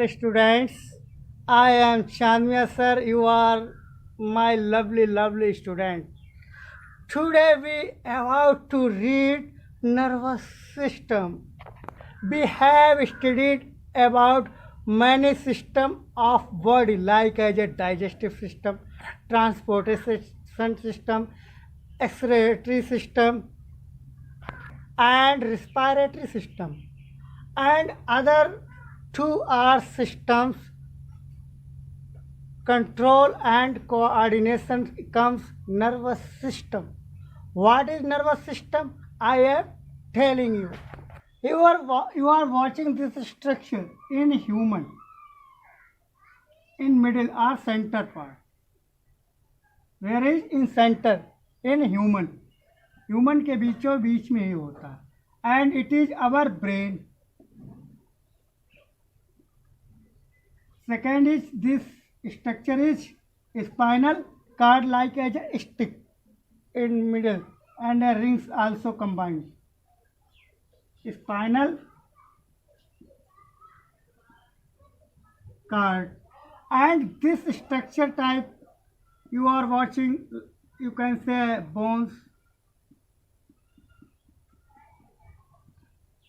dear students. I am Chandmia sir. You are my lovely student. Today we about to read nervous system. We have studied about many system of body like as a digestive system, transportation system, excretory system, and respiratory system, and other two are systems control and coordination comes nervous system. What is nervous system? I am telling you. You are watching this structure in human in middle or center part. Where is in center in human के बीचों बीच में ही होता है and it is our brain. Second is this structure is spinal cord like as a stick in middle and the rings also combined. Spinal cord and this structure type you are watching, you can say bones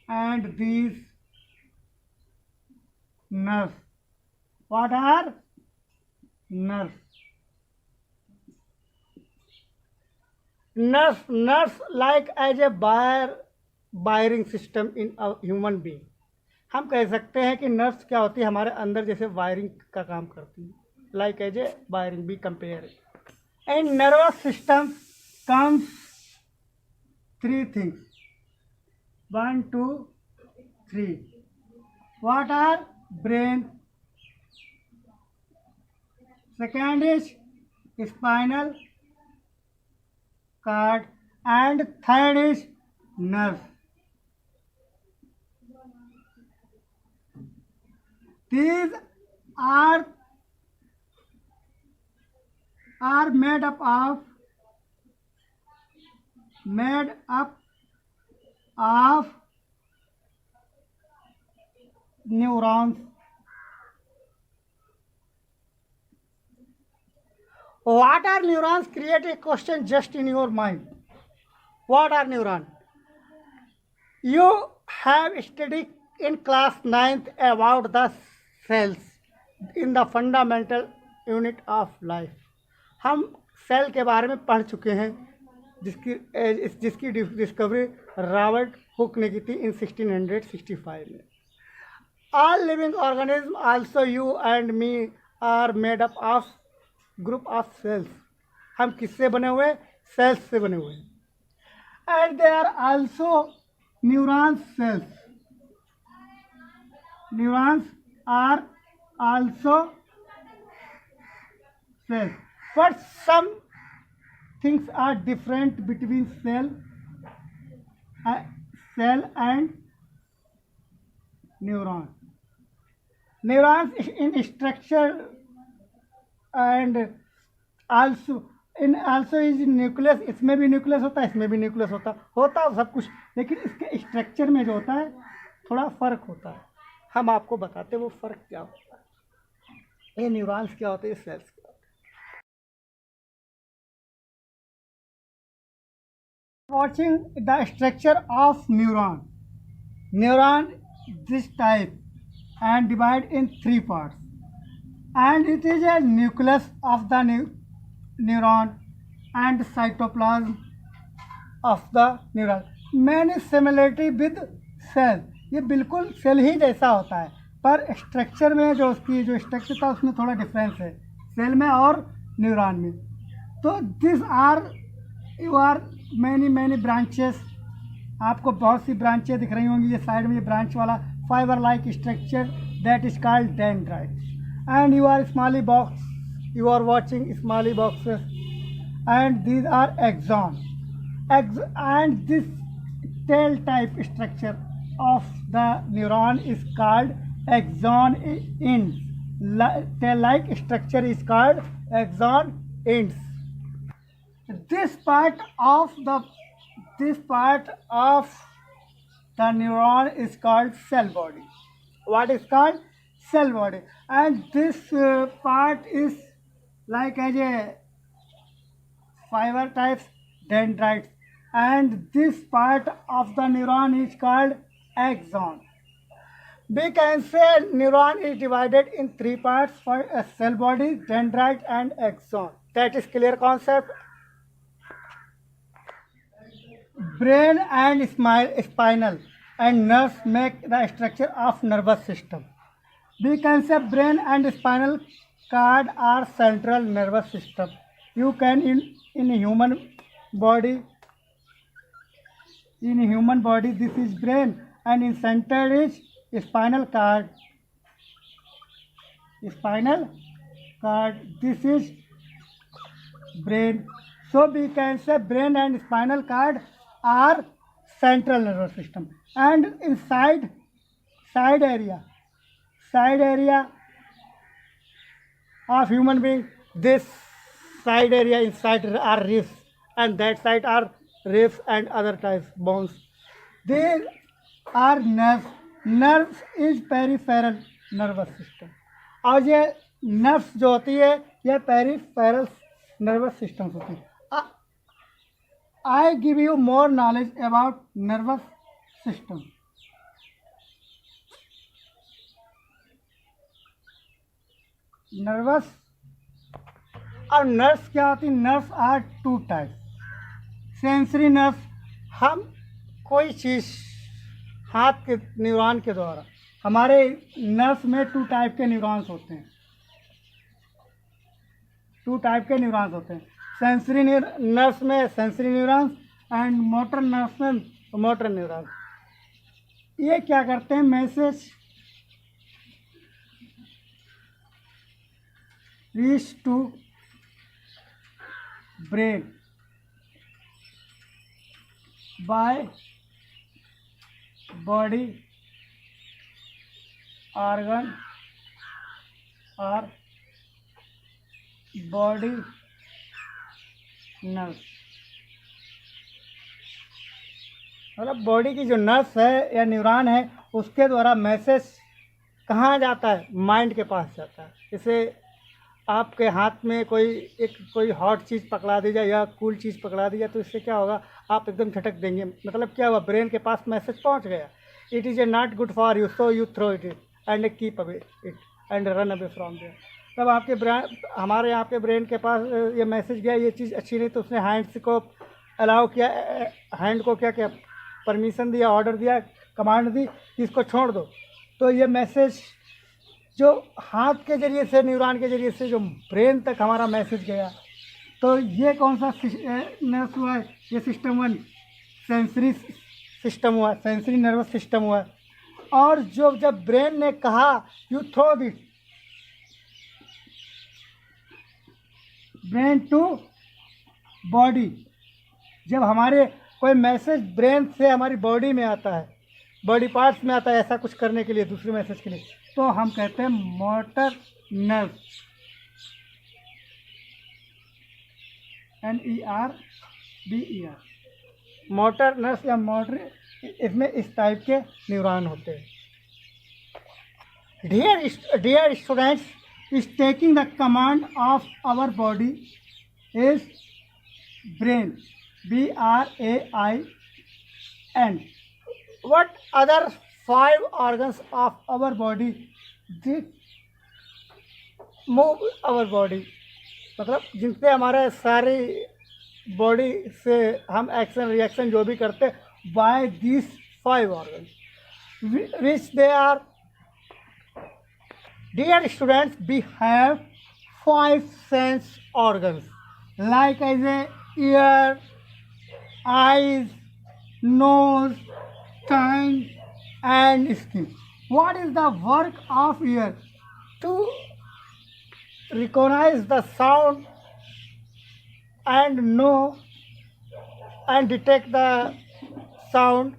and these nerves. What are nerves? Nerves like as a wiring system in a human being. हम कह सकते हैं कि nerves क्या होती है, हमारे अंदर जैसे वायरिंग का काम करती है, like as a wiring be compare. And nervous system comes three things 1 2 3. What are brain? Second is spinal cord and third is nerve. These are made up of neurons. What are neurons? Create a question just in your mind. What are neurons? You have studied in class 9th about the cells in the fundamental unit of life. हम cell के बारे में पढ़ चुके हैं जिसकी discovery Robert Hooke ने की थी इन 1665 में. All living organisms, also you and me, are made up of group of cells. हम किससे बने हुए? सेल्स से बने हुए हैं. And there are also neuron cells. Neurons are also cells. But some things are different between cell and neuron. Neurons in structure and also is nucleus. इसमें भी न्यूक्लियस होता है, इसमें भी न्यूक्लियस होता है सब कुछ, लेकिन इसके स्ट्रक्चर में जो होता है थोड़ा फ़र्क होता है. हम आपको बताते हैं वो फ़र्क क्या होता है, ये न्यूरॉन्स क्या होते हैं, ये सेल्स क्या होते हैं. Watching the structure of neuron this type and divide in three parts, and it is a nucleus of the neuron and cytoplasm of the neuron. Many similarity with cell. ये बिल्कुल cell ही जैसा होता है, पर structure में जो उसकी जो स्ट्रक्चर था उसमें थोड़ा डिफरेंस है सेल में और न्यूरॉन में. तो this are you are many branches. आपको बहुत सी ब्रांचें दिख रही होंगी. ये साइड में ये ब्रांच वाला fibre like structure that is called dendrite. And you are स्मॉली बॉक्स, you are watching small boxes, and these are axon. And this tail type structure of the neuron is called axon ends. Tail like structure is called axon ends. This part of the neuron is called cell body. What is called cell body, and this part is like as a fiber types dendrites, and this part of the neuron is called axon. We can say neuron is divided in three parts for a cell body, dendrite and axon. That is clear concept. Brain and spinal and nerves make the structure of nervous system. We can say brain and spinal cord are central nervous system. You can in body human body this is brain, and in center is spinal cord. Spinal cord, this is brain. So we can say brain and spinal cord are central nervous system, and inside side area of human being, this side area inside are ribs, and that side are ribs and other types bones. They are nerves. Nerves is peripheral nervous system, और ये nerves जो होती है ये peripheral nervous system होती है. I give you more knowledge about nervous system. Nervous और nerves क्या होती है? Nerves are two type. Sensory nerves, हम कोई चीज़ हाथ के न्यूरॉन के द्वारा, हमारे नर्व्स में टू टाइप के न्यूरॉन्स होते हैं. सेंसरी नर्व्स में sensory neurons and motor nerves में मोटर न्यूरॉन्स. ये क्या करते हैं? Message reach to brain by body organ और बॉडी नर्व. मतलब बॉडी की जो नर्व्स है या न्यूरॉन है उसके द्वारा मैसेज कहाँ जाता है? माइंड के पास जाता है. जैसे आपके हाथ में कोई हॉट चीज़ पकड़ा दी जाए या कूल चीज़ पकड़ा दी जाए तो इससे क्या होगा? आप एकदम झटक देंगे. मतलब क्या हुआ? ब्रेन के पास मैसेज पहुंच गया. It is a not good for you, so you throw it and keep away it and run away from there. तब आपके हमारे यहाँ के ब्रेन के पास ये मैसेज गया, ये चीज़ अच्छी नहीं, तो उसने हैंड्स को अलाउ किया, हैंड को क्या परमिशन दिया, ऑर्डर दिया, कमांड दी कि इसको छोड़ दो. तो ये मैसेज जो हाथ के ज़रिए से, न्यूरॉन के ज़रिए से जो ब्रेन तक हमारा मैसेज गया, तो ये कौन सा नर्व हुआ है? ये सिस्टम 1 सेंसरी सिस्टम हुआ, सेंसरी नर्वस सिस्टम हुआ. और जब ब्रेन ने कहा you throw this brain to body, जब हमारे कोई मैसेज ब्रेन से हमारी बॉडी में आता है, बॉडी पार्ट्स में आता है ऐसा कुछ करने के लिए, दूसरे मैसेज के लिए, तो हम कहते हैं motor nerve. NERVER motor nerve या मोटर. इसमें इस टाइप के न्यूरॉन होते हैं. Dear students, is taking the command of our body is brain, BRAIN. What other 5 organs of our body that move our body? मतलब जिनसे हमारे सारी बॉडी से हम एक्शन रिएक्शन जो भी करते हैं, by these 5 organs which they are. Dear students, we have 5 sense organs like as a ear, eyes, nose, tongue and skin. What is the work of ear? To recognize the sound and know and detect the sound.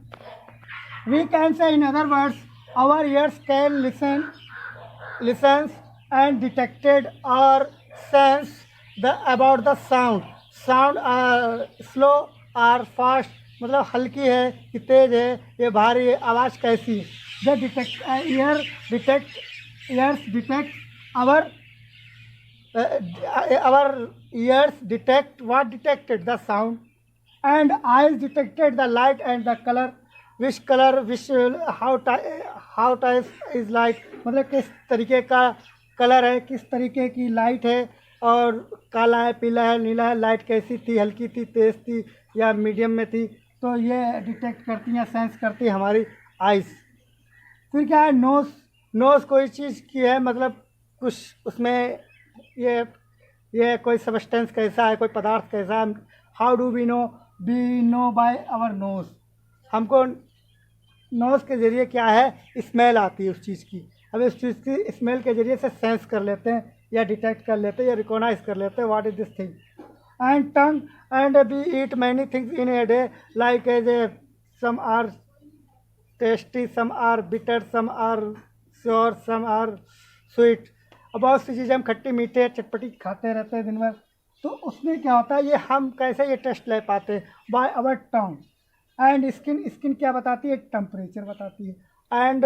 We can say, in other words, our ears can listens and detected or sense about the sound. Sound are slow or fast, मतलब हल्की है कि तेज है, ये भारी है, आवाज़ कैसी है. The ear detect ears detect our our ears detect what detected the sound, and eyes detected the light and the color. Which color, which how type is light, मतलब किस तरीके का कलर है, किस तरीके की लाइट है, और काला है, पीला है, नीला है, लाइट कैसी थी, हल्की थी, तेज़ थी या मीडियम में थी, तो ये डिटेक्ट करती हैं, सेंस करती है हमारी आइज़। फिर क्या है, नोज़। नोज़ कोई चीज़ की है, मतलब कुछ उसमें ये ये कोई सब्सटेंस कैसा है, कोई पदार्थ कैसा है। How do we know by our nose. हमको नोज़ के ज़रिए क्या है, स्मेल आती है उस चीज़ की, हम उस चीज़ की स्मेल के ज़रिए से सेंस कर लेते हैं या डिटेक्ट कर लेते हैं या रिकॉग्नाइज कर लेते हैं what is this thing. And tongue, and we eat many things in a day, like as a some are tasty, some are bitter, some are sour, some are sweet. और बहुत सी चीज़ें हम खट्टी मीठे चटपटी खाते रहते हैं दिन भर, तो उसमें क्या होता है, ये हम कैसे ये टेस्ट ले पाते हैं, by our tongue. And skin, skin क्या बताती है, टेम्परेचर बताती है। एंड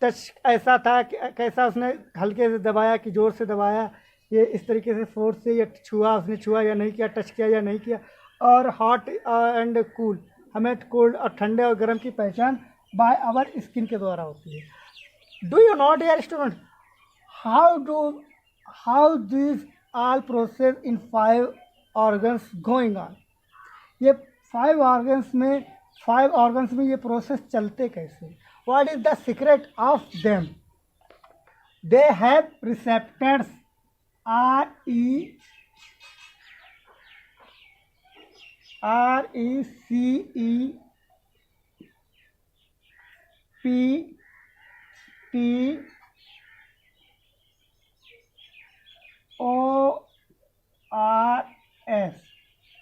टच ऐसा था कि कैसा उसने हल्के से दबाया कि ज़ोर से दबाया, ये इस तरीके से फोर्स से, ये छुआ, उसने छुआ या नहीं किया, टच किया या नहीं किया। और हॉट एंड कूल, हमें कोल्ड और ठंडे और गर्म की पहचान बाय आवर स्किन के द्वारा होती है। Do you not dear student, how this all process in 5 organs going on. ये 5 ऑर्गन्स में ये प्रोसेस चलते कैसे, what is the secret of them. They have receptors, RECEPTORS,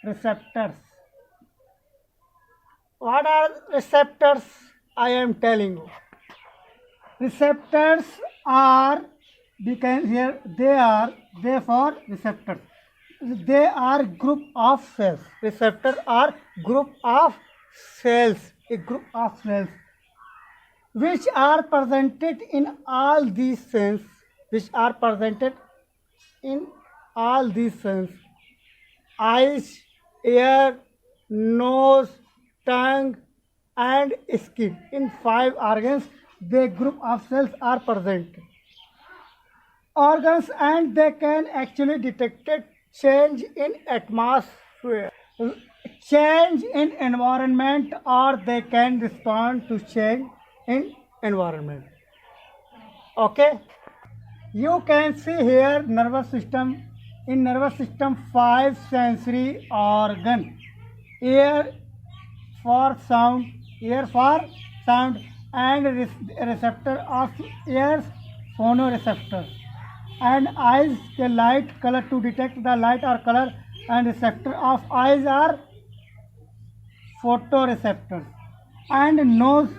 receptors. What are receptors? I am telling you. Receptors are, here they are, therefore receptors. They are group of cells. Receptors are group of cells. A group of cells which are presented in all these cells. Which are presented in all these cells: eyes, ear, nose, tongue, and skin. In 5 organs, the group of cells are present. Organs, and they can actually detect change in atmosphere, change in environment, or they can respond to change in environment. Okay, you can see here nervous system. In nervous system, 5 sensory organ: ear for sound, and receptor of ears, phonoreceptor, and eyes, the light, color, to detect the light or color, and receptor of eyes are photoreceptors, and nose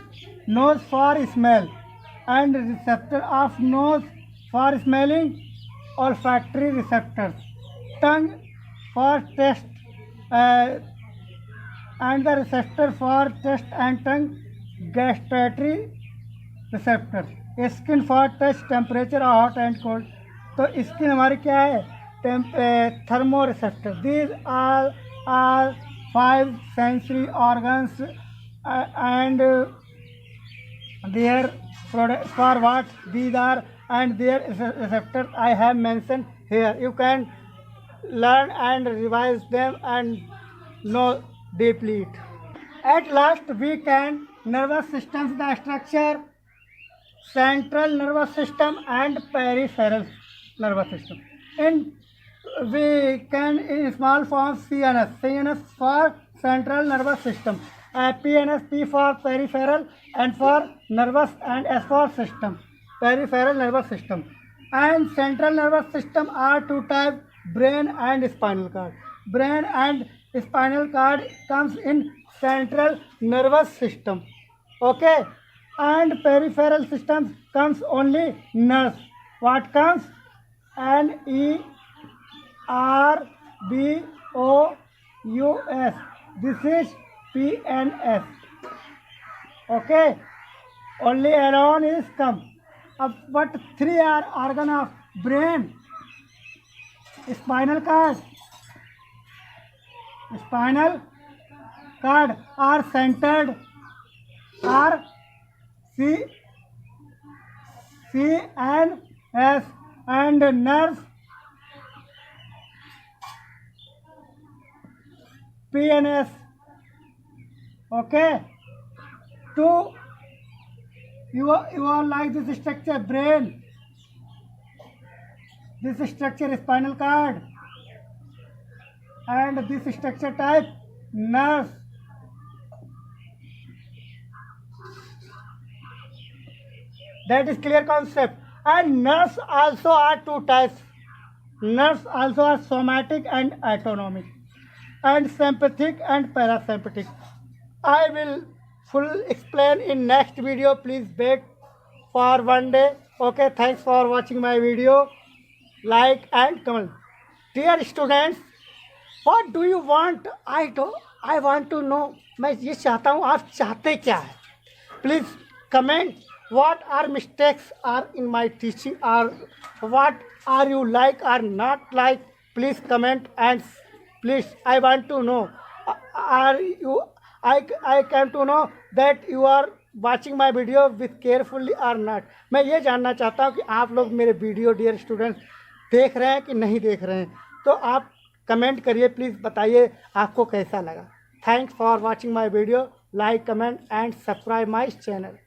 for smell, and receptor of nose for smelling, olfactory receptors, tongue for taste, and the receptor for taste and tongue, gustatory receptors, skin for touch, temperature or hot and cold। तो skin हमारी क्या है, thermo receptor. These are 5 sensory organs and their products for what these are, and their receptors I have mentioned here. You can learn and revise them and know deeply it. At last we can nervous systems, the structure, central nervous system and peripheral nervous system. In we can in small form CNS for central nervous system, PNS, P for peripheral and for nervous, and S for system, peripheral nervous system. And central nervous system are 2 types: brain and spinal cord. Brain and spinal cord comes in central nervous system. Okay, and peripheral systems comes only nerves. What comes? NERVOUS. This is PNS. Okay, only alone is come. but three are organ of brain. Spinal cord are centered, are C and S, and nerves P and S. Okay. To you are like this structure brain, this structure spinal cord, and this structure type nerves. That is clear concept. And nerves also are two types. Nerves also are somatic and autonomic, and sympathetic and parasympathetic. I will full explain in next video. Please wait for one day. Okay, thanks for watching my video. Like and comment. Dear students, what do you want? I want to know. मैं ये चाहता हूँ, आप चाहते क्या है? Please comment. What are mistakes are in my teaching, or what are you like or not like? Please comment, and please I want to know. Are you? I came to know that you are watching my video with carefully or not. मैं ये जानना चाहता हूँ कि आप लोग मेरे video dear students देख रहे हैं कि नहीं देख रहे हैं. तो आप कमेंट करिए, प्लीज़ बताइए आपको कैसा लगा. Thanks for watching my video. Like, comment and subscribe my channel.